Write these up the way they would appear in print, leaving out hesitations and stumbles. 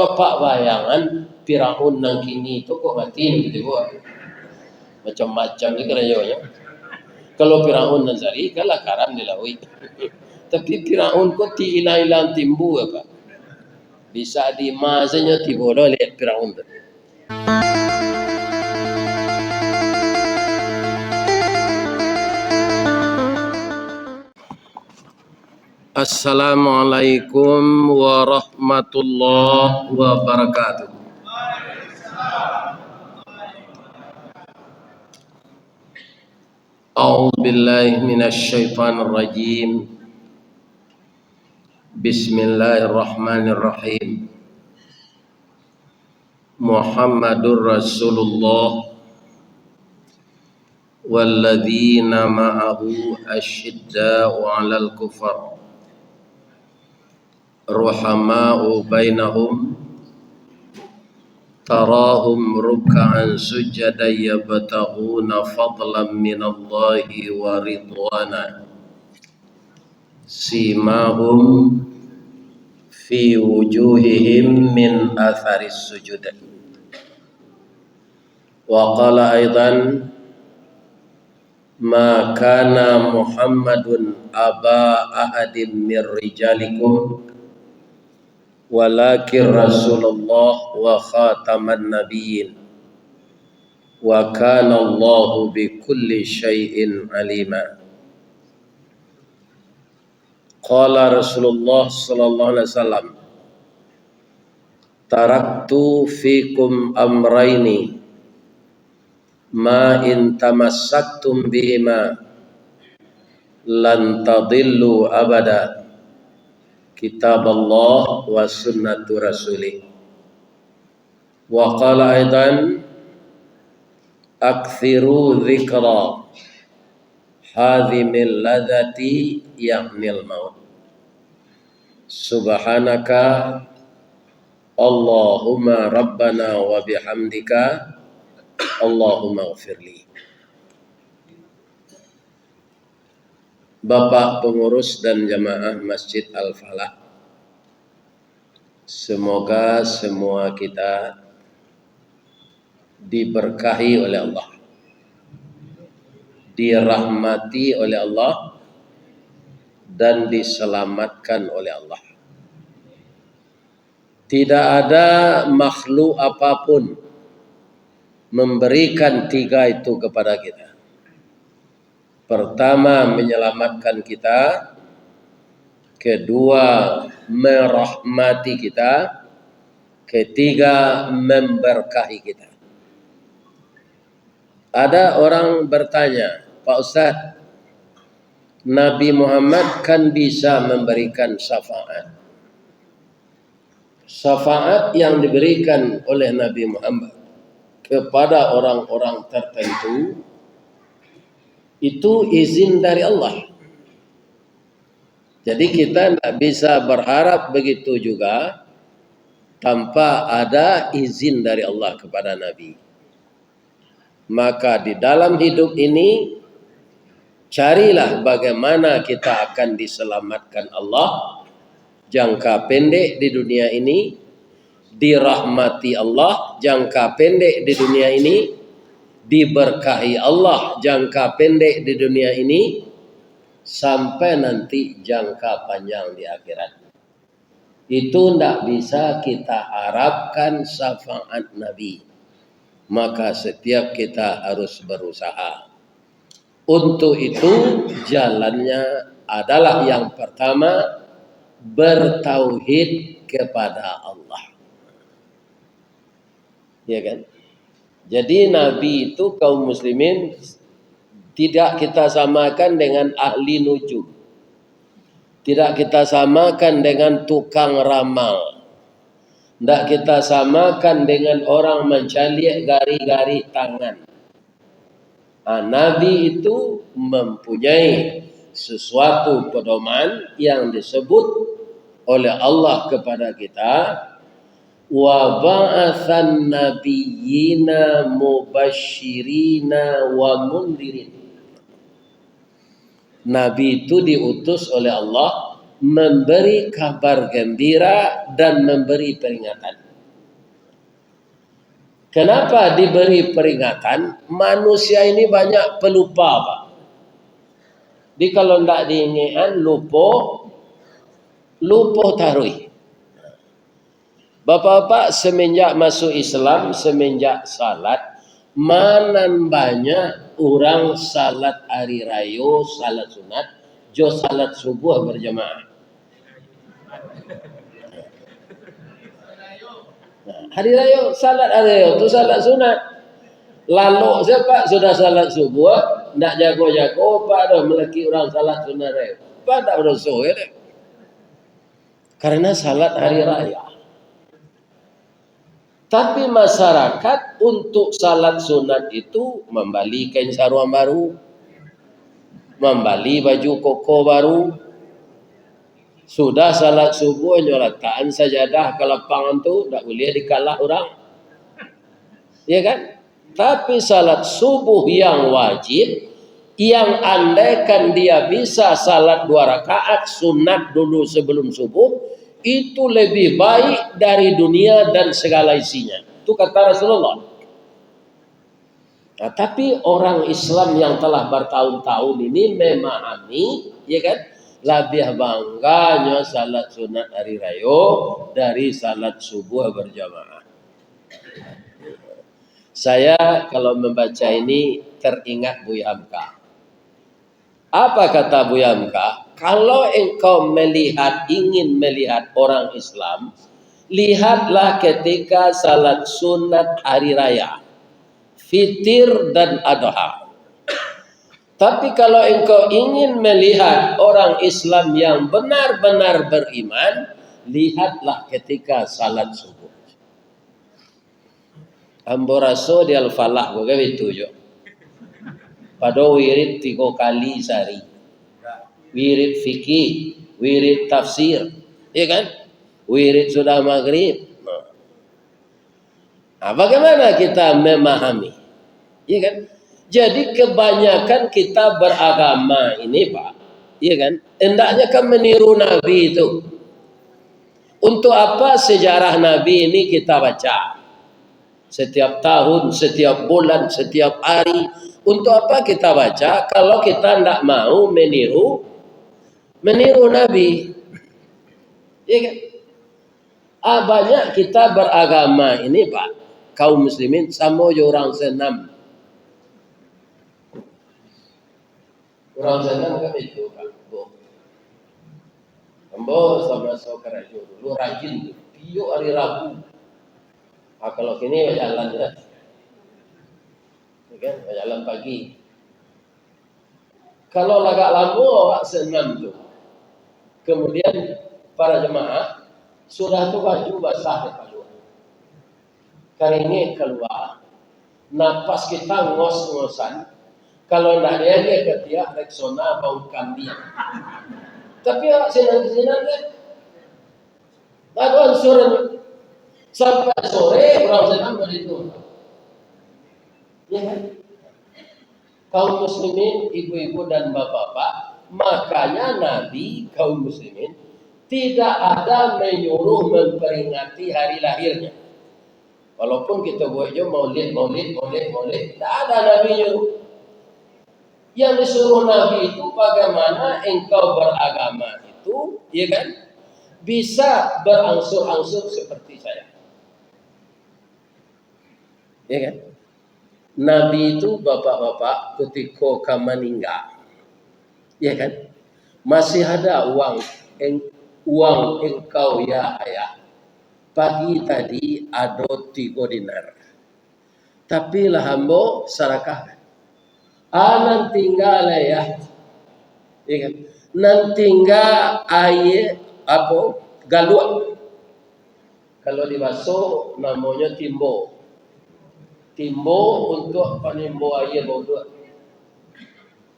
Bapak bayangan Firaun nang kini itu kok ngatin gitu gua. Macam-macam ni kerajanya. Kalau Firaun Nazari kalah karam dilawi. Tapi Firaun kok ti ilang-ilang timbu apa? Bisa di masanya tibodo lihat Firaun tu. Assalamualaikum warahmatullahi wabarakatuh. A'udzu billahi minasy syaithanir rajim. Bismillahirrahmanirrahim. Muhammadur Rasulullah walladzina ma'ahu asyidda'u 'alal kufar ruhama'u bainahum tarahum ruk'an sujadan yabtaghuna fadlan minallahi wa ridwana simahum fi wujuhihim min atharis sujud. Wa qala aidan ma kana Muhammadun aba ahadin mir rijalikum walakin Rasulullah wa khataman nabiyyin wa kana Allahu bi kulli syai'in alima. Qala Rasulullah sallallahu alaihi wasallam taraktu fikum amraini ma in tamassaktum bihima lan tadillu abada kitab Allah wa sunnatu rasulih. Wa qala aidan akthiru dzikra hadhimil ladati ya'nil maut. Subhanaka Allahumma rabbana wa bihamdika Allahumma ghafirli. Bapak pengurus dan jamaah Masjid Al-Falah, semoga semua kita diberkahi oleh Allah, dirahmati oleh Allah, dan diselamatkan oleh Allah. Tidak ada makhluk apapun memberikan tiga itu kepada kita. Pertama, menyelamatkan kita. Kedua, merahmati kita. Ketiga, memberkahi kita. Ada orang bertanya, Pak Ustaz, Nabi Muhammad kan bisa memberikan syafaat. Syafaat yang diberikan oleh Nabi Muhammad kepada orang-orang tertentu itu izin dari Allah. Jadi kita tidak bisa berharap begitu juga tanpa ada izin dari Allah kepada Nabi. Maka di dalam hidup ini carilah bagaimana kita akan diselamatkan Allah jangka pendek di dunia ini, dirahmati Allah jangka pendek di dunia ini, diberkahi Allah jangka pendek di dunia ini, sampai nanti jangka panjang di akhirat. Itu tidak bisa kita harapkan syafaat Nabi. Maka setiap kita harus berusaha. Untuk itu jalannya adalah yang pertama, bertauhid kepada Allah. Ya kan? Jadi Nabi itu kaum muslimin tidak kita samakan dengan ahli nujum. Tidak kita samakan dengan tukang ramal. Tidak kita samakan dengan orang mencari gari-gari tangan. Nabi itu mempunyai sesuatu pedoman yang disebut oleh Allah kepada kita. Wa ba'atsan nabiyyina mubasyirina wa mundirin. Nabi itu diutus oleh Allah memberi kabar gembira dan memberi peringatan. Kenapa diberi peringatan? Manusia ini banyak pelupa, Pak. Jadi kalau tidak diingatkan, lupa tarui. Bapak-bapak, semenjak masuk Islam, semenjak salat, mana banyak orang salat hari raya, salat sunat, jo salat subuh berjamaah. Nah, hari raya, salat hari raya itu salat sunat. Lalu siapa sudah salat subuh, nak jago-jago, Pak dah melaki orang salat sunat raya. Pak tak berusaha ya. Karena salat hari raya. Tapi masyarakat untuk salat sunat itu membeli kain sarung baru, membeli baju koko baru. Sudah salat subuh nyolataan sajadah ke lapangan tu tak boleh dikalah orang. Ya kan? Tapi salat subuh yang wajib, yang andaikan dia bisa salat 2 rakaat sunat dulu sebelum subuh, itu lebih baik dari dunia dan segala isinya. Itu kata Rasulullah. Nah, tapi orang Islam yang telah bertahun-tahun ini memahami, ya kan, lebih bangganya salat sunat hari raya dari salat subuh berjamaah. Saya kalau membaca ini teringat Buya Hamka. Apa kata Buya Hamka? Kalau engkau ingin melihat orang Islam, lihatlah ketika salat sunat hari raya, fitir dan adha. Tapi kalau engkau ingin melihat orang Islam yang benar-benar beriman, lihatlah ketika salat subuh. Amboraso di al-falah gue itu jo. Pada wirid 3 kali sehari. Wirid fikih, wirid tafsir, ya kan? Wirid sudah maghrib. Nah, bagaimana kita memahami? Ya kan? Jadi kebanyakan kita beragama ini, Pak, ya kan? Hendaknya kan meniru Nabi itu. Untuk apa sejarah Nabi ini kita baca? Setiap tahun, setiap bulan, setiap hari. Untuk apa kita baca kalau kita tidak mau meniru Nabi? Ya kan? Banyak kita beragama ini, Pak, kaum muslimin sama orang senam. Orang senam kan itu, Pak. Ambo sama saudara dulu rajin tiap hari Rabu. Kalau kini jalan ya, kan? Jalan pagi. Kalau agak lama Pak senam tuh. Kemudian para jemaah sudah tuh baju basah keluar. Kali ini keluar, napas kita ngos-ngosan. Kalau tidak dia ketiak Rexona bau kambing. Tapi orang senang-senang kan, lalu ansur sampai sore orang senang begitu. Ya kan? Kaum muslimin, ibu-ibu dan bapak-bapak, makanya Nabi kaum muslimin tidak ada menyuruh memperingati hari lahirnya. Walaupun kita buat je maulid, tidak ada Nabi nyuruh. Yang disuruh Nabi itu bagaimana engkau beragama itu, ya kan, bisa berangsur-angsur seperti saya. Ya kan? Nabi itu bapak-bapak ketika meninggal, ya kan, masih ada uang engkau ya ayah. Pagi tadi ada 3 dinar. Tapi lah hambo sarakah. Nan tinggal ya. Ya kan? Nan tinggal air apa? Galuak. Kalau dibasuh namanya timbo. Timbo untuk penimbo air bodoh.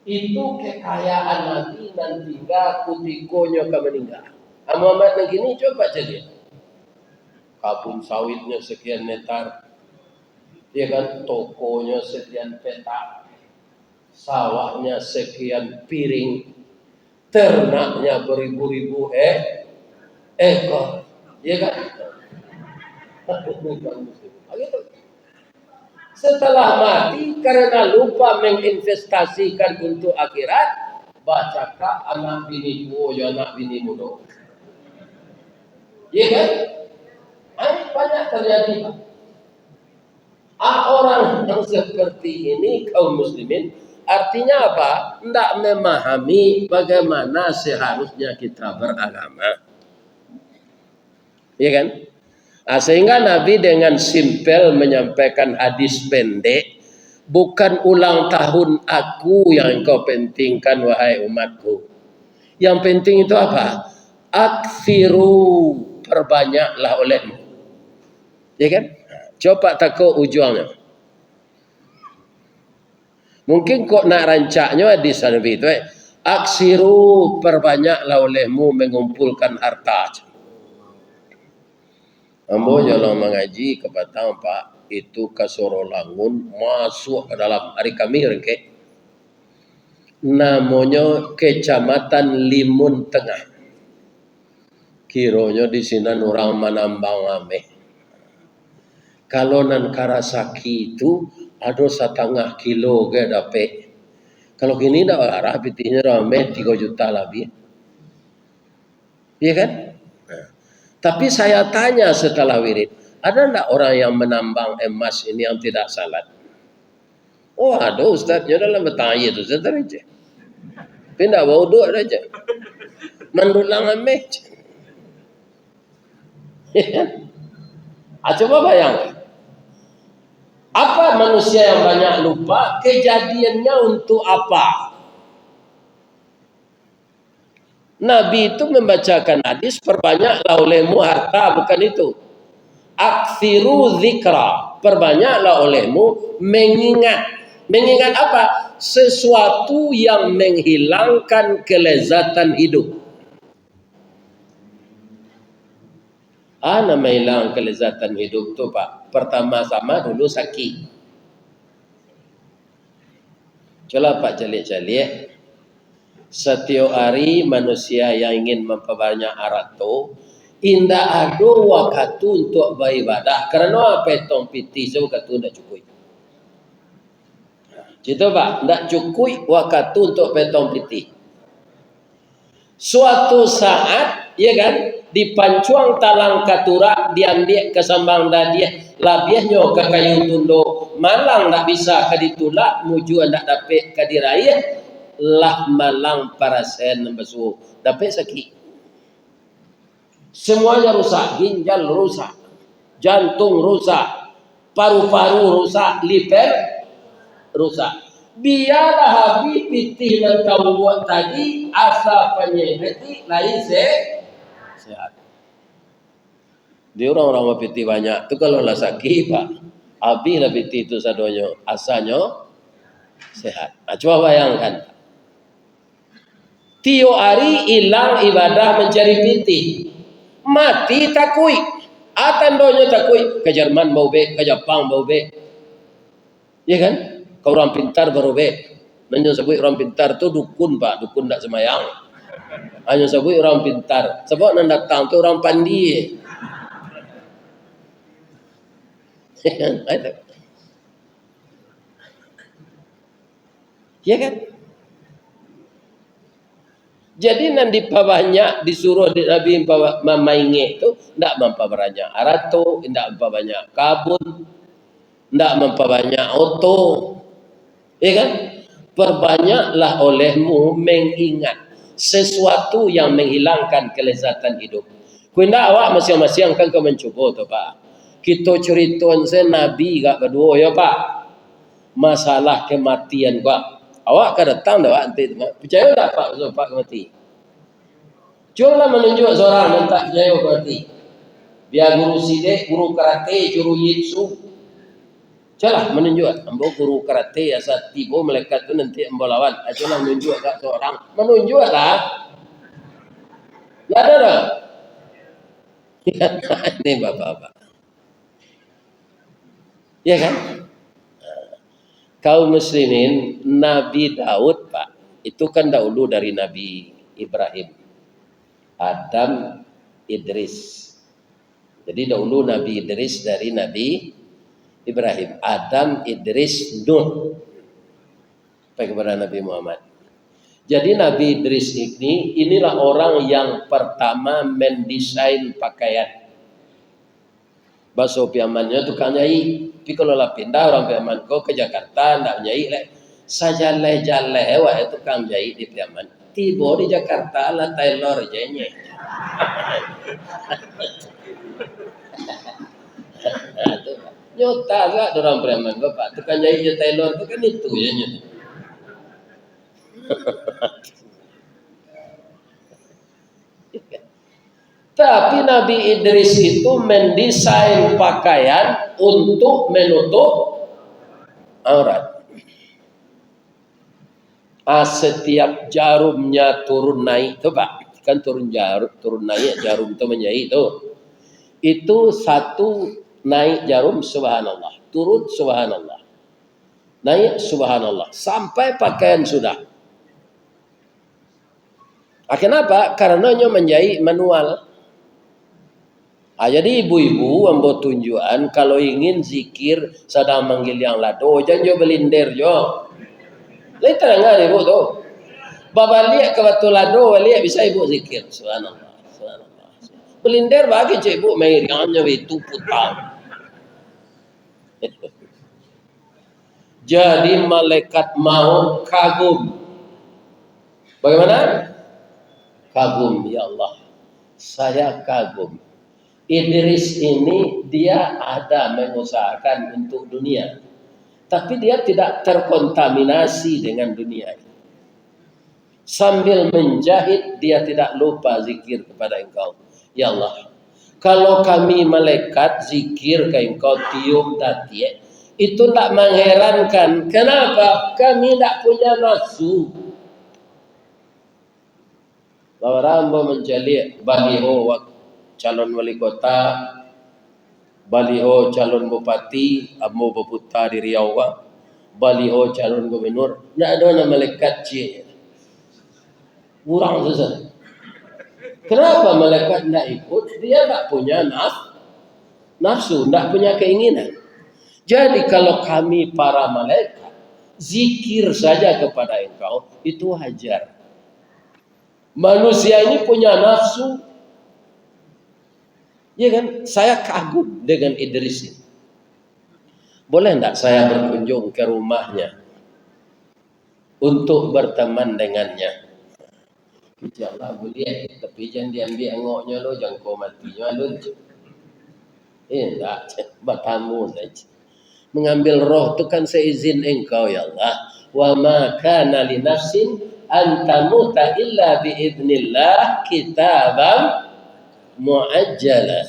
Itu kekayaan Nabi nan tinggal kutikonya ke meninggal. Muhammad begini coba jadi. Kabun sawitnya sekian meter. Ya kan, tokonya sekian petak. Sawahnya sekian piring. Ternaknya beribu-ribu ekor. Ya kan? Gitu. Setelah mati karena lupa menginvestasikan untuk akhirat, bacakah anak bini tua, anak bini muda. Iya kan? Banyak terjadi, Pak. Orang yang seperti ini kaum muslimin, artinya apa? Tidak memahami bagaimana seharusnya kita beragama. Iya kan? Sehingga Nabi dengan simpel menyampaikan hadis pendek, bukan ulang tahun aku yang kau pentingkan wahai umatku. Yang penting itu apa? Aksiru, perbanyaklah olehmu. Ya kan? Coba takut ujungnya. Mungkin kok nak rancaknya di sana itu, aksiru, perbanyaklah olehmu mengumpulkan harta. Ambo jalan mengaji kepada Pak itu ke Sorolangun masuk ke dalam hari kami rengke. Namanya Kecamatan Limun Tengah. Kironya di sini orang menambang ame. Kalau nan Karasaki itu ada 1,5 kilo ke dapet. Kalau gini dah arah pitihnya rame 3 juta lebih. Iya kan? Tapi saya tanya setelah wirid, ada enggak orang yang menambang emas ini yang tidak salat? Oh ada ustaznya dalam bertanya itu saja. Pindah wudhu aja. Mendulang ameh. Coba bayangkan. Apa manusia yang banyak lupa? Kejadiannya untuk apa? Nabi itu membacakan hadis, perbanyaklah olehmu harta, bukan itu. Aksiru zikra, perbanyaklah olehmu mengingat. Mengingat apa? Sesuatu yang menghilangkan kelezatan hidup. Nama hilang kelezatan hidup itu, Pak. Pertama-tama dulu sakit. Coba Pak calik-calik. Setiap hari manusia yang ingin memperbanyak harta, indah ada waktu untuk beribadah. Karena petong piti waktu tidak cukup. Gitu Pak, tidak cukup waktu untuk petong piti. Suatu saat, ya kan, di pancuang talang katura, diambil ke sambang dadiah, labiahnya ke kayu tundo, malang tak bisa ke ditulak, muju tak dapat ke diraya, lah malang parasen besu, dapat sakit. Semuanya rusak, ginjal rusak, jantung rusak, paru-paru rusak, liver rusak. Biarlah habis pitih dan kau buat tadi asal penyehati lain sehat. Dia orang-orang pitih banyak tu kalau lah sakit Pak, habis lah pitih itu sadonyo asalnya sehat. Coba bayangkan. Tio hari hilang ibadah mencari pitih, mati takui. Atandonyo takui ke Jerman bau be, ke Jepang bau be, ya kan? Kau orang pintar baru be. Hanya sebut orang pintar tu dukun Pak, dukun tak semayang. Hanya sebut orang pintar. Sebab nak datang tu orang pandi. Ya kan? Jadi nanti banyak disuruh Nabi memaingi itu tidak memperbanyak arato, tidak memperbanyak kabun, tidak memperbanyak auto. Ya kan? Perbanyaklah olehmu mengingat sesuatu yang menghilangkan kelezatan hidup. Kuinda awak masing-masing kan kau mencoba tu Pak. Kita ceritakan saya Nabi gak berdua ya Pak. Masalah kematian Pak. Awak kan datang dah Pak. Percaya tak Pak Pak mati? Cuba menunjuk seorang yang tak percaya mati. Biar guru sidik, guru karate, guru jitsu. Cobalah menunjuk, ambo guru karate asal tiba malaikat tu nanti ambo lawan. Cobalah menunjuk kat seorang, menunjuklah. Ya ada dah. Ini bapak-bapak. Ya kan? Kaum muslimin, Nabi Daud Pak, itu kan dahulu dari Nabi Ibrahim, Adam, Idris. Jadi dahulu Nabi Idris dari Nabi Ibrahim, Adam, Idris, Nuh. Sampai kepada Nabi Muhammad. Jadi Nabi Idris inilah orang yang pertama mendesain pakaian. Baso piamannya tukang nyai. Tapi kalau lah pindah orang piaman ko ke Jakarta ndak nyai lek. Sajaleh-jaleh wae tukang nyai di piaman. Tiba di Jakarta lah tailor nyai. Nyota gak orang piaman ko Pak. Tukang nyai tailor itu kan itu ya nyai. Tapi Nabi Idris itu mendesain pakaian untuk menutup aurat. Setiap jarumnya turun naik, coba kan turun naik jarum itu menyai itu satu naik jarum subhanallah, turun subhanallah, naik subhanallah sampai pakaian sudah. Kenapa? Karenanya menjahit manual. Jadi ibu-ibu ambo tunjuan kalau ingin zikir sedang manggil yang lado jangan jo belindir jo. Lai terang ibu tu. Bapa lihat ke batu lado lihat bisa ibu zikir. Subhanallah. Subhanallah. Belindir bagi cik ibu meriangnya itu putang. Jadi malaikat maut kagum. Bagaimana? Kagum ya Allah. Saya kagum. Idris ini dia ada mengusahakan untuk dunia. Tapi dia tidak terkontaminasi dengan dunia. Sambil menjahit dia tidak lupa zikir kepada engkau. Ya Allah. Kalau kami malaikat zikir ke engkau tiup dati. Itu tidak mengherankan. Kenapa? Kami tidak punya nafsu. Bahwa Rambo mencari baliho calon wali kota, baliho calon bupati, Ambo Baputa di Riau, baliho calon gubernur, tidak ada nama malaikat cik. Kurang susah. Kenapa malaikat tidak ikut? Dia tidak punya nafsu, tidak punya keinginan. Jadi kalau kami para malaikat zikir saja kepada engkau, itu wajar. Manusia ini punya nafsu. Ya kan? Saya kagum dengan Idris ini. Boleh enggak saya berkunjung ke rumahnya untuk berteman dengannya? Insyaallah boleh, tapi jangan diambil engoknya lo, jangan kau matinya lo. Enggak, bertamu saja. Mengambil roh itu kan seizin engkau ya Allah. Wa ma kana li nafsin an tamuta illa bi idznillah kitaban muajjalah.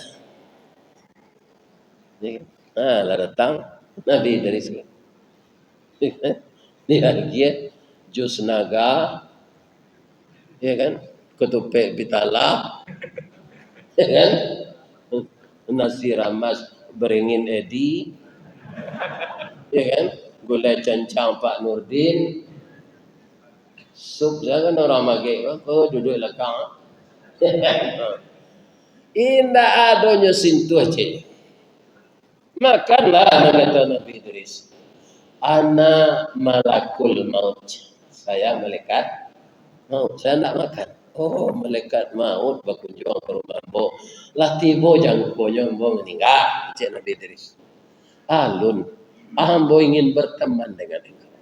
Lah datang Nabi dari sini. Dia jus naga, ya kan? Ketupek bitala, ya kan? Nasi ramas beringin edi, ya kan? Gulai cancang Pak Nurdin, sup jangan orang mage, duduk lekang. Indah adanya sintu aja. Makanlah kata Nabi Idris. Ana malakul maut. Saya malaikat maut. Saya nak makan. Oh, malaikat maut berkunjung ke rumah Mbo. Lah tiba jangkonya Mbo meninggal. Cik Nabi Idris. Alun. Mbo ingin berteman dengan engkau.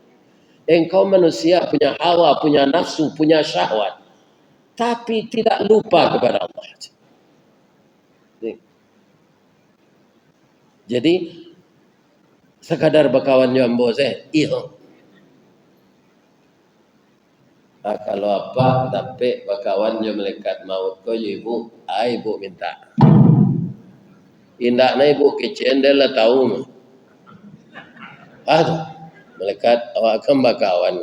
Engkau manusia punya hawa, punya nafsu, punya syahwat. Tapi tidak lupa kepada Allah. Jadi sekadar bakawan jambo saya, kalau apa tapi bakawan yang malaikat maut ko ibu, ibu minta. Indak na ibu kecendel lah tahu mah. Malaikat awak akan bakawan.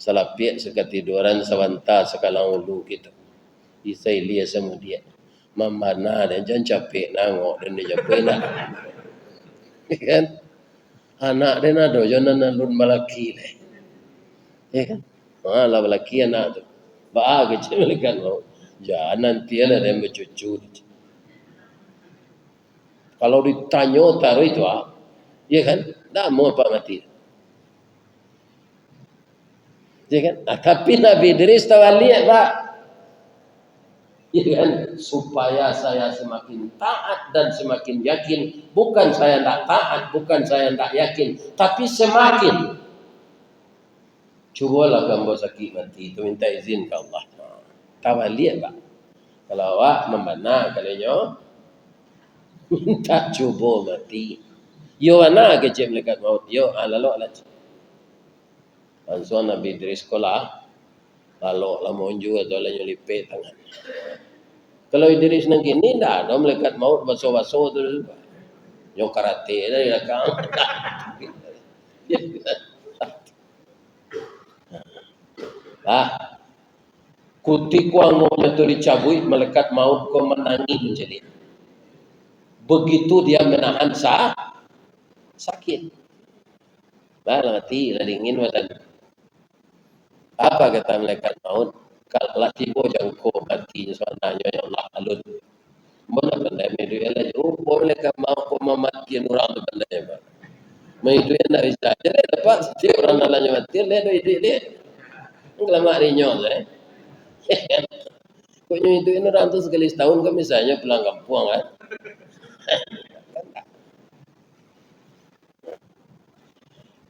Salapiak sekatiduran sawanta sekalang ulu gitu. Isai lia sama dia. Mamana dan jangan capek nangok dan dia capek nak. Kan? Anak dia nado jangan nalun malaki leh. Ya kan? Lah malaki anak tu. Ba kecil malaikat mau. Jangan nanti ada yang bercucu. Kalau ditanya taruh itu Ya kan? Tak mau apa mati. Ya kan? Tapi Nabi Idris tawaliat Pak. Ya kan? Supaya saya semakin taat dan semakin yakin. Bukan saya tak taat, bukan saya tak yakin. Tapi semakin. Cubalah kamu sakit mati. Itu minta izin ke Allah. Tawaliat Pak. Kalau awak membana kalanya minta cuba mati. Yo mana kecil melekat maut. Yo lalu lah. Langsung Nabi Idris sekolah. Lalu lah monju atau lah nyelipet tangan. Kalau Idris nang kini dah ada melekat maut baso-baso tu. Yo karate dari belakang. Kuti kuangonya tu dicabui melekat maut kau menangi menjadi. Begitu dia menahan sakit. Mati lah dingin badan. Apa kata malaikat maut? Kalau tiba jangko mati sebenarnya ya Allah alun. Mana pandai medu ela jo boleh ka mau ko mati orang tu pandai ba. Medu ena bisa jadi dapat setiap orang nalanya mati le do ide. Ngelama rinyo eh. Kok itu ini orang tu sekali setahun kan misalnya pulang kampung kan.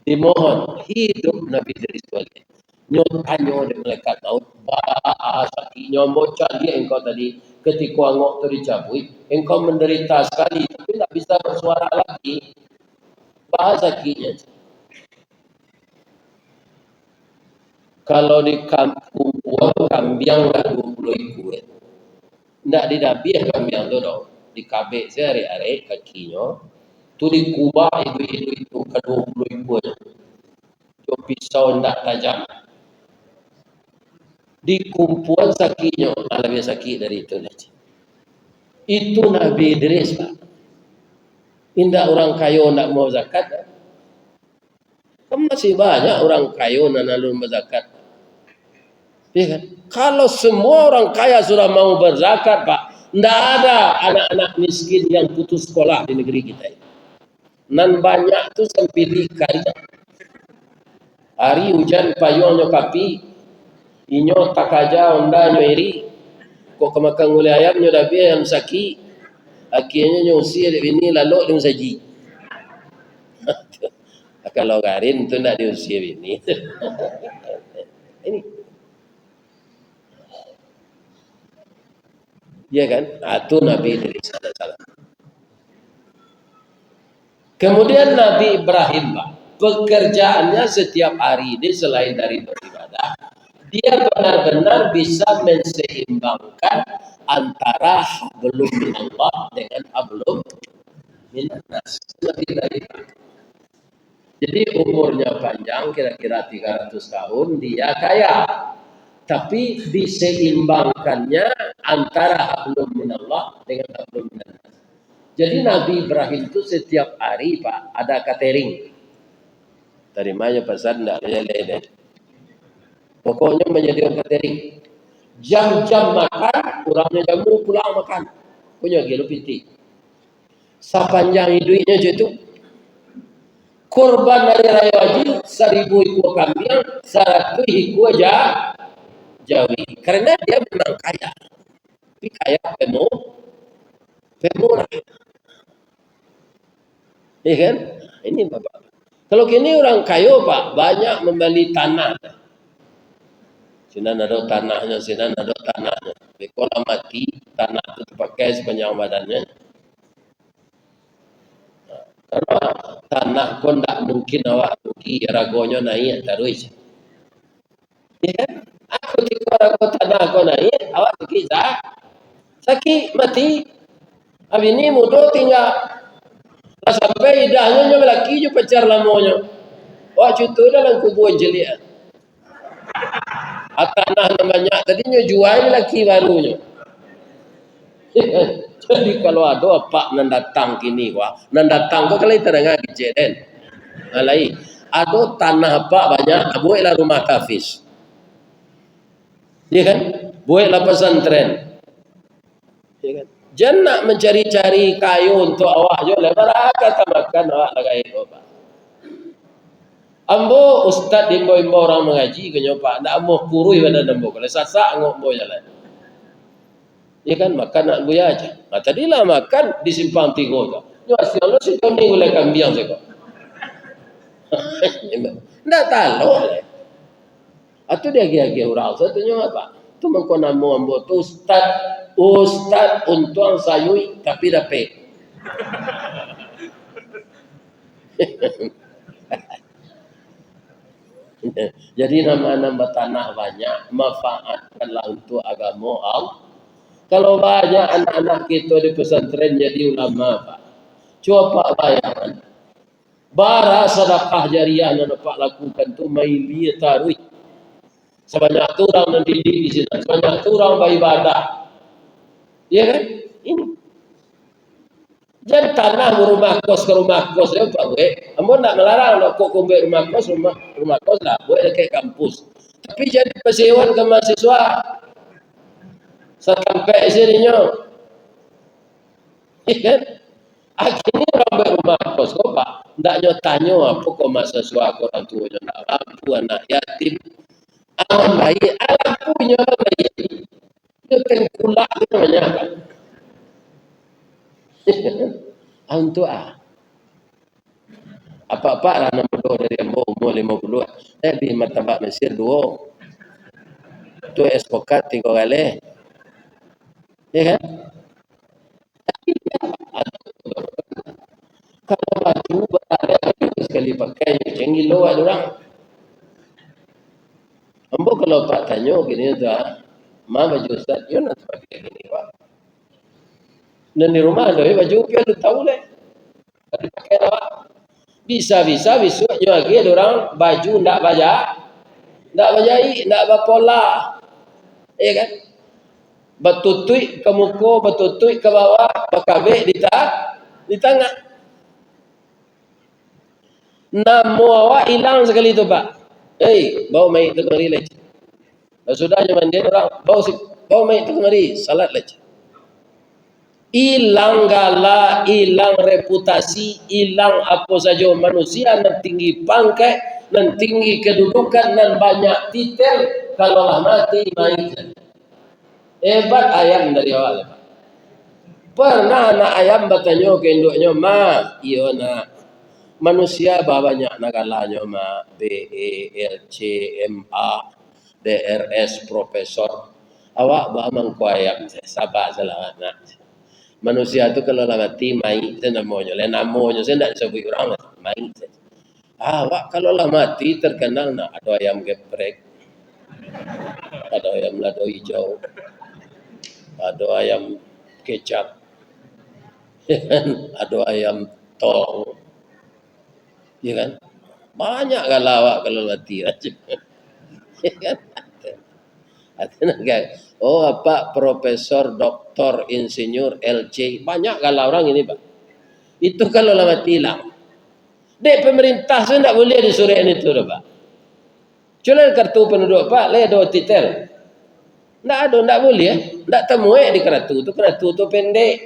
Dimohon hidup Nabi Idris balik. Nyotanyo di malaikat maut bahasa nyombocan dia engkau tadi ketika angok tu dicabui engkau menderita sekali tapi tak bisa bersuara lagi bahasa kinya. Kalau di kampung uang kambiang tak 20 ikut ndak didabiah kambiang tu dong di kabek sehari-hari kakinya tu dikubah itu ke 20 ikut jo pisau ndak tajam di kumpulan sakitnya lebih sakit dari itu. Itu Nabi Idris Pak. Indah orang kaya nak mau zakat. Kan masih banyak orang kaya nak nalun berzakat. Ya kan? Kalau semua orang kaya sudah mau berzakat Pak, tidak ada anak-anak miskin yang putus sekolah di negeri kita ini. Nan banyak tu sampai di karya. Hari hujan payung nyokapi, inyo takaja onda nyeri, kok kemakan oleh ayam nyo dah biar yang sakit, akhirnya nyusi ada ini lalu dia saji. Kalau garin tu nak diusir ini. Ini. Ya kan? Itu Nabi Idris salah. Kemudian Nabi Ibrahim, pekerjaannya setiap hari ini selain dari beribadah, dia benar-benar bisa menseimbangkan antara hablum minallah dengan hablum minannas. Lebih dari itu. Jadi umurnya panjang, kira-kira 300 tahun, dia kaya. Tapi diseimbangkannya antara hablum minallah dengan hablum minannas. Jadi Nabi Ibrahim itu setiap hari Pak ada catering. Dari mana pesan enggak lele. Pokoknya menyediakan catering. Jam-jam makan, orangnya jamu pulang makan. Punya gelo piti. Sepanjang hidupnya itu korban dari raya wajib 1000 ekor kambing, 100 ekor jawi. Karena dia memang kaya. Tapi kaya pemurah. Ya kan? Ini Bapak. Kalau kini orang kaya Pak, banyak membeli tanah. Sinan ada tanahnya. Kalau mati, tanah itu dipakai sepanjang badannya. Kalau tanah pun tak mungkin awak rugi, ragonya naik terus. Ya kan? Aku jika rago tanah aku naik, awak rugi sakit mati. Habis ini mudah tinggal. Sampai idahnya lelaki je pacar lamonya. Wah cutu dalam kubur jelia. Tanah namanya tadinya jual lelaki barunya. Jadi kalau ada apa nan datang kini wah, nan datang kok kalau kita dengar kejadian. Alai, ada tanah apa banyak, buatlah rumah kafis. Ya kan? Buatlah pesantren. Ya kan? Jangan nak mencari-cari kayu untuk awak je lebar kata makan awak lagai apa. Ambo ustaz imbo-imbo orang mengaji ke nyopak ndak ambo kurui pada ambo kalau sasak ngok ambo jalan. Ya kan makan nak buaya aja. Nah, tadilah makan di simpang tiga tu. Nyo asyik si kami gulai kambing seko. Ndak tahu le. Atu dia gaya-gaya orang satunya apa? Tu mengko namo ambo tu ustaz untuang sayui tapi dapat. Jadi nama-nama tanah banyak, manfaatkanlah untuk agama Allah. Kalau banyak anak-anak kita di pesantren jadi ulama, Pak. Coba bayangkan. Bara sedekah jariah yang dapat lakukan tu maili taruh. Sebanyak tu orang mendidik di sini, sebanyak tu orang beribadah. Ya kan? Ini. Jangan tanah rumah kos ke rumah kos ya Pak Gue. Ambo nak melarang nak kok kumbe rumah kos lah, buat dekat kampus. Tapi jadi persewan ke mahasiswa. Sampai sininya. Ya kan? Akhirnya orang berumah kos kok Pak. Ndaknya tanya apa kok mahasiswa orang tuanya nak mampu anak yatim. Alam baik, alam punya baik. Itu tengkulak namanya kan. Untuk apa-apa lah nama doa dari umur 50. Di martabak Mesir 2. Tu espokat 3 kali. Ya kan? Kalau baju berada sekali pakai cenggil lo ada orang. Ambo kalau Pak tanya gini dah, ma baju Ustaz, yo nak pakai gini Pak. Dan di rumah ada baju dia lu tahu leh. Tadi pakai apa? Bisa besoknya lagi ada orang baju ndak bajai, ndak berpola. Ya kan? Betutui ke muka, betutui ke bawah, berkabik di tengah. Namo awak hilang sekali tu Pak. Bawa mai tu kemari leh. Sudahnya mandi orang, bawa mai tu kemari, salat leh. Hilang gala, hilang reputasi, hilang apa saja manusia nan tinggi pangkat, nan tinggi kedudukan, nan banyak titel, kalau lah mati main. Hebat ayam dari awal. Pernah anak ayam bertanya ke induknya, ma, iya nak, manusia banyak nagalanya ma, BELCMA, DRS, profesor. Awak bahamang ku ayam, sabar salah nak. Manusia itu kalau lah mati mai itu namanya. Lain namanya saya tidak sebut orang mai. Awak kalau lah mati terkenal nak ada ayam geprek, ada ayam lado hijau, ada ayam kecap, ada ayam tong, ya kan? Banyak kalau awak kalau mati aja, ya kan? Oh apa profesor, doktor, insinyur, LC banyak kalau orang ini Pak. Itu kalau lah mati hilang. Dek pemerintah saya tidak boleh disuruh itu Pak. Cuma kartu penduduk Pak, le do titel. Tidak boleh. Tidak temu di kartu itu pendek.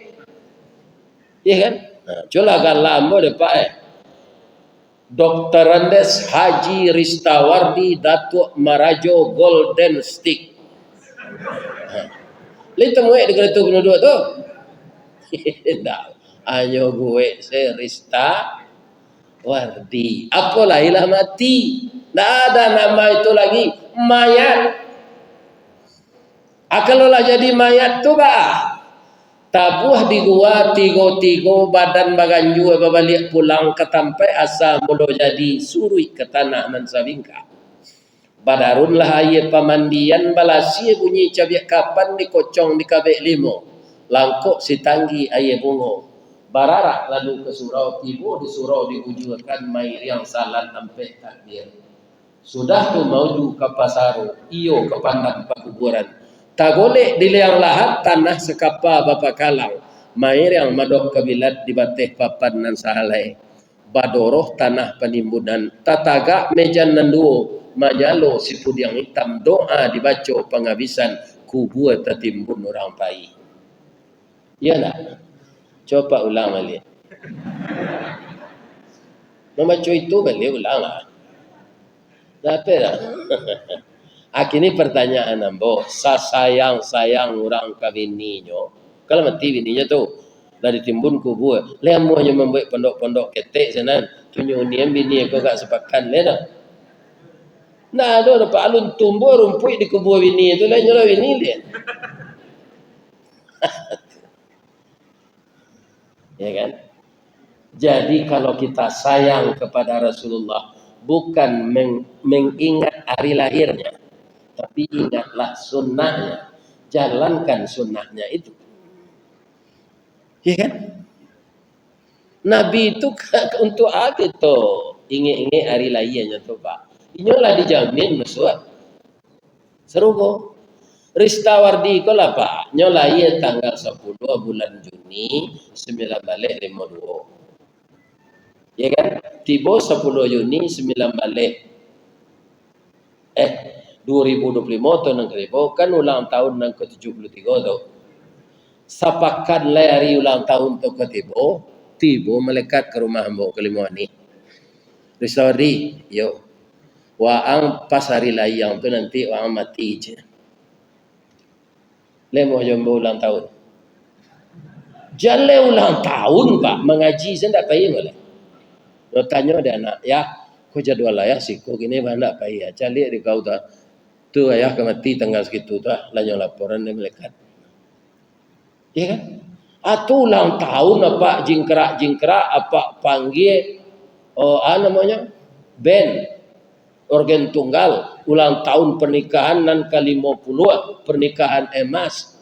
Ya kan? Nah, cula galambo de Pak Dr. Andes Haji Ristawardi Datuk Marajo Golden Stick. Le temu di kartu penduduk tu. Tidak. Hanya gue Rista Wardi. Apalah ilah mati. Tak ada nama itu lagi. Mayat. Kalau jadi mayat tu bah. Tabuh di gua tigo badan baganju balik pulang ke tampai asal mula jadi surui ke tanah nan sabingka. Badarun lah ayat pamandian balasi bunyi cabiak kapan dikocong di kabek limo. Langkok si tanggi ayat bungo. Bararak lalu ke surau tibu di surau diwujudkan mai yang salat sampai takbir. Sudah tu mauju ke pasaru, iyo ke pandang pakuburan. Tak boleh di liang lahat tanah sekapa bapa kalang. Mai yang madok kebilat di bateh papan nan sahalai. Badoroh tanah penimbunan. Tataga mejan nanduo majalo sipud yang hitam doa dibaca penghabisan kubur tertimbun orang bayi. Iya nak? Coba ulang balik. Membaca itu balik ulang lah. Apa dah? Ini pertanyaan ambo. Sayang orang kawininya. Kalau mati bininya tu. Dari timbun kubur. Lemu hanya membuat pondok-pondok ketek sana. Tunjuk ni bini aku gak sepakan lena. Nah, ada Pak Alun tumbuh rumput di kubur bini itu lah nyolah bini dia. Ya kan? Jadi kalau kita sayang kepada Rasulullah bukan mengingat hari lahirnya, tapi ingatlah sunnahnya, jalankan sunnahnya itu. Ya kan? Nabi itu untuk apa itu ingat-ingat hari lahirnya tu Pak? Inilah dijamin musuh. Seru kok. Ristawardi ko lah Pak. Nyola iya tanggal 10 bulan Juni 1952. Ya kan? Tiba 10 Juni 9 balik. 2025 tahun yang kan ulang tahun yang ke-73 tu. Sapakan hari ulang tahun tu ketiba, tiba melekat ke rumah mbok kelima ni. Ristawardi, yo. Waang pas hari layang tu nanti waang mati je. Lemo jombo ulang tahun. Jalan ulang tahun Pak, mengaji saya tak payah boleh. Lo tanya ada anak, ya, kau jadwal ayah sih, kau gini mana tak payah. Cari di kau dah, tu ayah kemati tanggal segitu dah, lanjut laporan dia melekat. Iya kan? Atau ulang tahun apa jingkrak apa panggil, namanya band organ tunggal ulang tahun pernikahan nan ke-50 pernikahan emas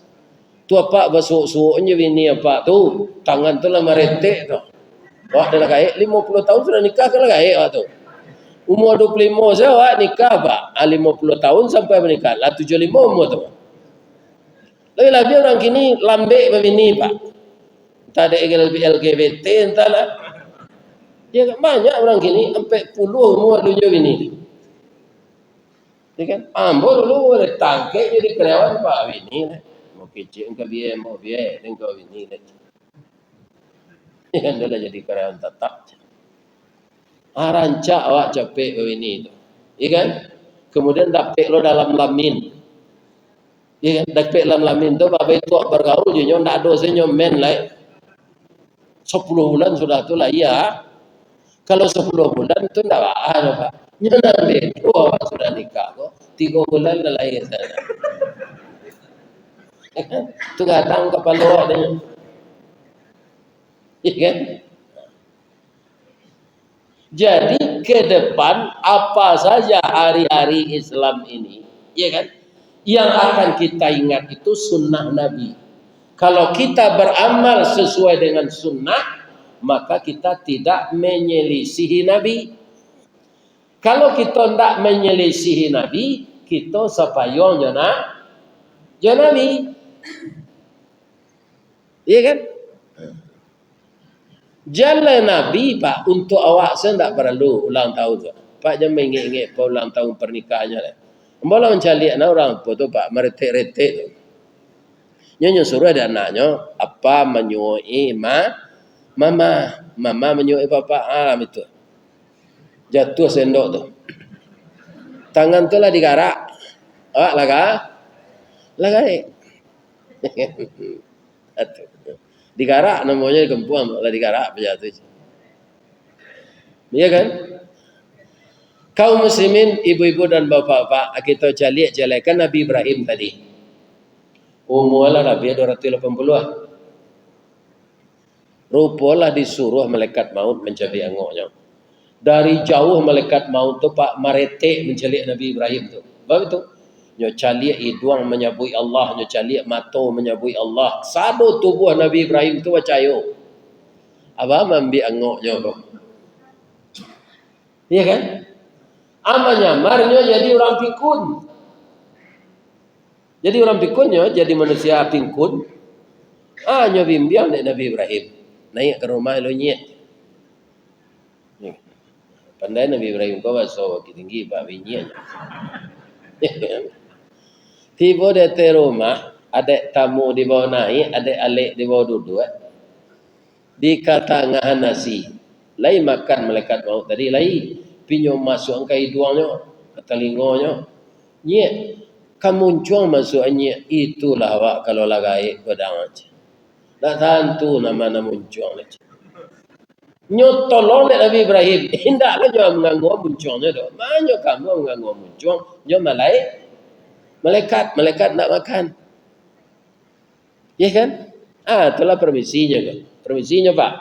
tu apa basuk-suknya bini apa tu tangan tu lah meretek tu wah dah kaya 50 tahun sudah nikah kan kaya tu umur 25 saya wah nikah Pak 50 tahun sampai menikah lah 75 umur tu lebih-lebih orang kini lambek bini Pak entah ada LGBT entahlah ya banyak orang kini sampai puluh umur dunia bini. Ya kan? Ambo dulu boleh tangke jadi karyawan Pak Wini. Mau kecil engkau biaya, mau biaya engkau Wini. Ya kan? Dia jadi karyawan tetap. Rancak awak capek Wini itu. Ya kan? Kemudian dapet lo dalam lamin. Ya kan? Dapet dalam lamin tu bapak itu bergaul je nyon tak ada saya men lah. 10 bulan sudah tu lah ya. Kalau 10 bulan tu tak ada Pak. Nyon ambil dua sudah nikah kok. 3 bulan dah lahir sana. Itu datang kepala adanya. Ya kan? Jadi ke depan apa saja hari-hari Islam ini, ya kan? Yang akan kita ingat itu sunnah Nabi. Kalau kita beramal sesuai dengan sunnah, maka kita tidak menyelisihi Nabi. Kalau kita tidak menyelisihi Nabi, kita sapayong ya Nabi. Iya kan? Jalan Nabi Pak untuk awak saya tidak perlu ulang tahun tu. Pak jangan ingat-ingat Pak ulang tahun pernikahannya lah. Mula mencari anak orang apa tu Pak meretek-retek tu. Nyonya suruh ada anaknya apa menyuai mama menyuai papa itu. Jatuh sendok tu. Tangan tu lah digarak. Awak laga. Digarak namanya kempuan lah digarak berjatuh. Iya kan? Kaum muslimin, ibu-ibu dan bapak-bapak, kita jalikan Nabi Ibrahim tadi. Umurlah Nabi 280-an. Rupalah disuruh malaikat maut mencari angoknya. Dari jauh malaikat maut tu Pak meretek mencari Nabi Ibrahim tu. Bapak itu? Nyo caliak hidung menyabui Allah, nyo caliak mata menyabui Allah. Sado tubuh Nabi Ibrahim tu wacayo. Abang ambil angoknya tu. Iya kan? Amanya marnya jadi orang pikun. Jadi orang pikunnya jadi manusia pikun. Nyo bimbang Nabi Ibrahim. Naik ke rumah lo nyet. Pandai Nabi Ibrahim kau bahasa tinggi Pak Binyi. Tiba dari rumah Adek tamu di bawah naik, adek alik di bawah duduk. Dikata ngahan nasi. Lai makan malaikat maut tadi, lai pinyo masuk ke hidungnya, ke telinganya. Nye, kamuncung masuk nye, itulah awak kalau lagai pedang aja. Tak tentu nama muncung aja. Nyo tolong Nabi Ibrahim, hendaklah nyo mengganggu muncungnya doh. Manyo kamu mengganggu muncung, nyo malaikat nak makan. Ya kan? Itulah permisinya kan. Permisinya Pak.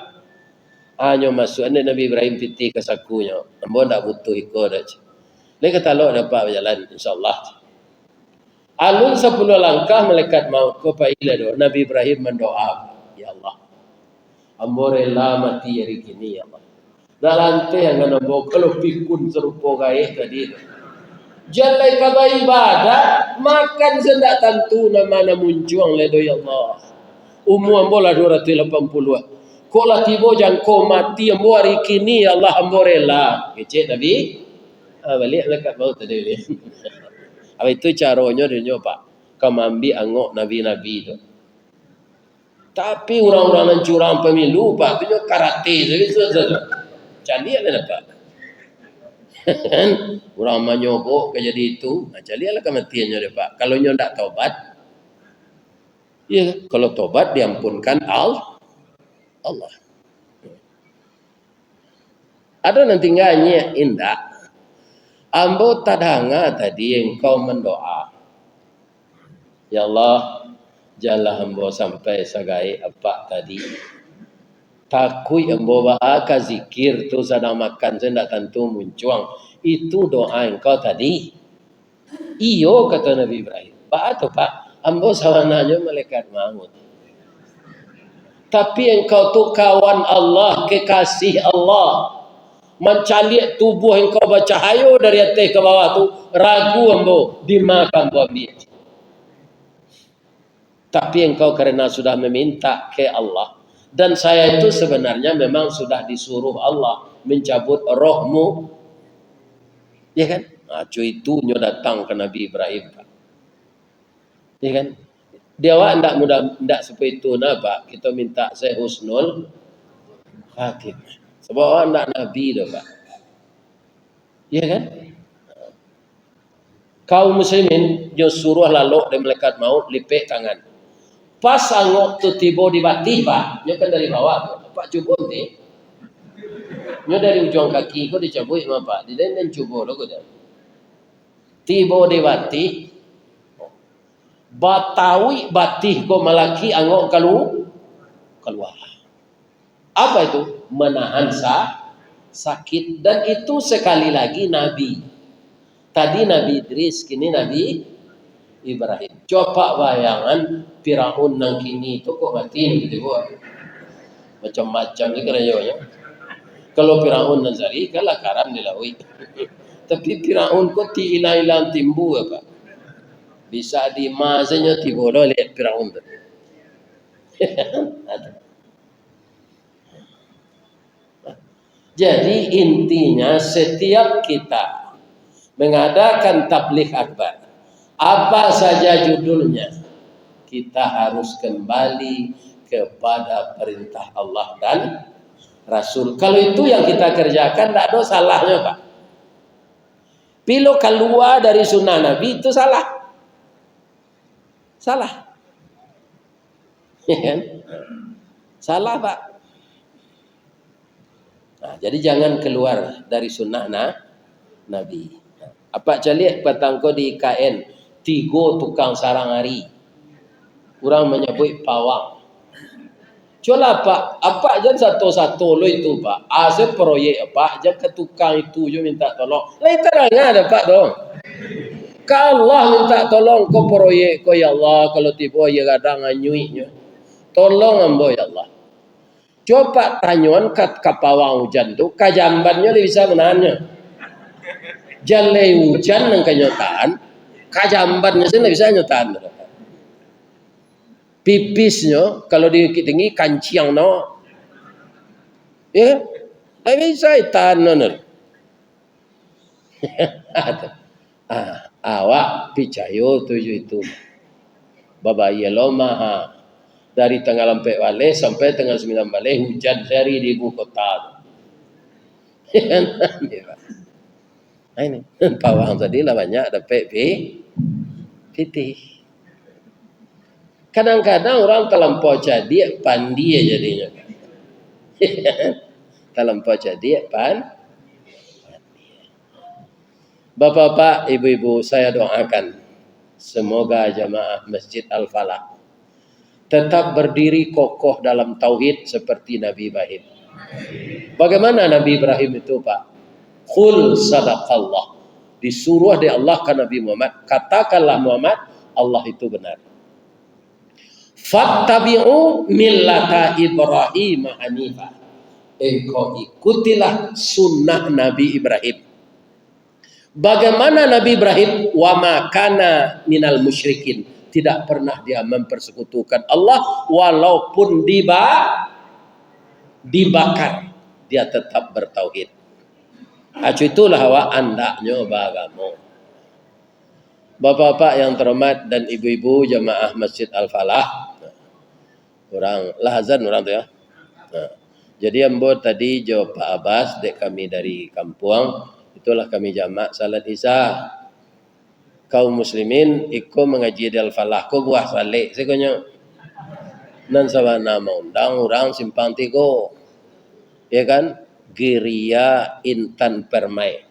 Nyo masuk anda Nabi Ibrahim piti ke sakunya. Ambo tak butuh ikut aja. Lagi kata lo dapat berjalan insyaallah. Alun 10 langkah malaikat maut ko paila do. Nabi Ibrahim mendoa, ya Allah. Ambo rela mati hari kini ya Allah. Dah lantai yang ambo kalau pikun serupa gaib tadi. Jalai kaba ibadah makan sendak tentu nama muncung ledo ya Allah. Umur ambo lah 280. Kok lah tiba jangko mati ambo hari kini ya Allah ambo rela. Kecik Nabi. Balik malaikat maut tadi ni. Apa itu caranya dia Pak. Kau ambil angok nabi-nabi tu. Tapi orang-orang yang curang pemilu Pak, itu karate saja. Cantik ada Pak. Orang menyobok ke jadi itu, cantiklah kematiannya dia Pak. Kalau nyo tak tobat, ya kalau tobat diampunkan Allah. Ada nanti nganya indah. Ambo tadanga tadi engkau mendoa. Ya Allah, jalla hamba sampai sagai apa tadi. Takui hamba bahaka zikir tu sedang makan sendak tentu muncung. Itu doa engkau tadi. Iyo kata Nabi Ibrahim. Pak atau Pak, hamba sawananya malaikat maut. Tapi engkau tu kawan Allah, kekasih Allah. Mencalik tubuh engkau bercahaya dari atas ke bawah tu, ragu hamba dimakan hamba ambil. Tapi engkau karena sudah meminta ke Allah. Dan saya itu sebenarnya memang sudah disuruh Allah mencabut rohmu. Ya kan? Cuy itu nyo datang ke Nabi Ibrahim. Ya kan? Dia awak ndak seperti itu Pak. Kita minta saya husnul khatimah. Sebab awak ndak Nabi dah Pak. Ya kan? Kaum muslimin nyo suruh lalu dari malaikat maut lipek tangan. Pas angok tu tiba di batih Pak, nyo kan dari bawah tu. Pak cuba ni. Nyo dari ujung kaki ko dicabut sama Pak. Di dan cuba lo ko dah. Tiba di batih. Batawi batih ko malaki angok keluar. Apa itu? Menahan sakit, dan itu sekali lagi Nabi. Tadi Nabi Idris, kini Nabi Ibrahim. Coba bayangan Firaun nang kini itu kok mati gitu buat. Macam-macam ni kerajanya. Kalau Firaun Nazari kalah karam dilaui. Tapi Firaun kok ti ilang-ilang timbu apa? Bisa di masanya tiba dah lihat Firaun tu. Jadi intinya setiap kita mengadakan tabligh akbar, apa saja judulnya, kita harus kembali kepada perintah Allah dan Rasul. Kalau itu yang kita kerjakan, tidak ada salahnya Pak. Bila keluar dari sunnah Nabi itu salah. Ya kan? Salah Pak. Nah, jadi jangan keluar dari sunnah Nabi. Apa calik patangko di IKN 3 tukang sarang hari. Orang menyebut pawang. Coba Pak, apa aja satu-satu lo itu Pak. Asal proyek Pak, aja ke tukang itu je minta tolong. Lain terangnya ada Pak dong. Kalau Allah minta tolong ke proyek ko ya Allah, kalau tiba ya kadang anyuinya. Tolong ambo ya Allah. Coba tanyuan kat kapawang hujan tu, kajambannya dia bisa menahannya. Jalai hujan yang kenyataan, kajambannya sih tidak bisa nyataan. Pipisnya kalau tinggi kanciang no, ya, tidak bisa tahan no. Awak picayo tujuh itu. Baba yelo maha dari tanggal 4 balik sampai tanggal 9 balik hujan sehari di ibu kota. Nah ini pawang tadi lah banyak dapat pitih. Kadang-kadang orang terlampau jadi pandi jadinya. Terlampau jadi Bapak-bapak, ibu-ibu, saya doakan semoga jamaah Masjid Al-Falah tetap berdiri kokoh dalam tauhid seperti Nabi Ibrahim. Bagaimana Nabi Ibrahim itu, Pak? Qul sadaqallah. Disuruh oleh Allah ke Nabi Muhammad, katakanlah Muhammad, Allah itu benar. Fattabi'u millata Ibrahim hanifah. Engkau ikutilah sunnah Nabi Ibrahim. Bagaimana Nabi Ibrahim? Wa makana minal musyrikin. Tidak pernah dia mempersekutukan Allah walaupun dibakar. Dia tetap bertauhid. Acu itulah wa andaknya bagamu. Bapak-bapak yang terhormat dan ibu-ibu jamaah Masjid Al-Falah. Orang lahazan orang tu ya. Nah, jadi ambo tadi jawab Pak Abbas dek kami dari kampung. Itulah kami jamak salat Isya. Kaum muslimin ikut mengaji di Al-Falah ko buah salik sekonya. Nan sawana undang orang simpang tigo. Ya kan? Geria Intan Permai.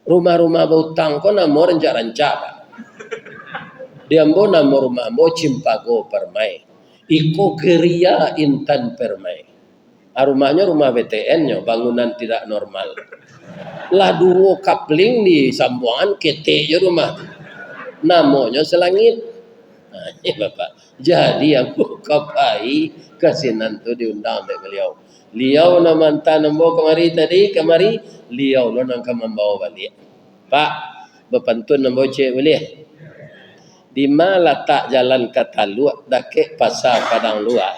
Rumah-rumah bautang ko namo rencak-rencak. Diambo namo rumah ambo Cimpago Permai. Iko Geria Intan Permai. Rumahnya rumah BTN-nya, bangunan tidak normal. Lah dua kapling di Sambuangan kete je rumah. Namanya selangit. Nah, ini Bapak. Jadi yang kapai kasinan tu diundang oleh beliau. Liau na mantan nambo kemari liau lo nang membawa balik. Pak, bepantun nambo cek boleh. Di mana letak jalan Kataluak dakek pasar Padang Luar.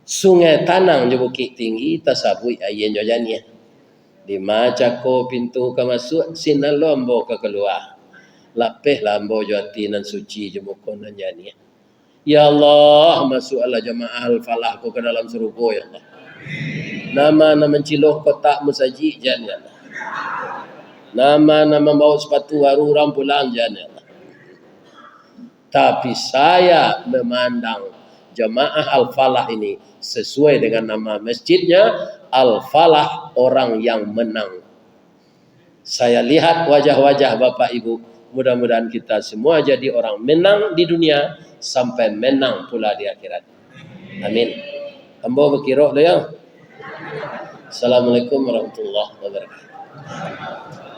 Sungai Tanang je Bukit Tinggi tasabui ayen jojanya. Di macako pintu ke masuk sinan lombo ke keluar. Lapeh lambo jati nan suci je mukon nan jani. Ya Allah, masuklah jamaah Al-Falah ko ke dalam surga ya Allah. Nama menciloh kotak musajid jan ya Allah. Nama membawa sepatu baru orang pulang jan ya Allah. Tapi saya memandang jamaah Al-Falah ini sesuai dengan nama masjidnya, Al-Falah orang yang menang. Saya lihat wajah-wajah Bapak Ibu. Mudah-mudahan kita semua jadi orang menang di dunia sampai menang pula di akhirat. Amin. Ambo berkira ya. Assalamualaikum warahmatullahi wabarakatuh.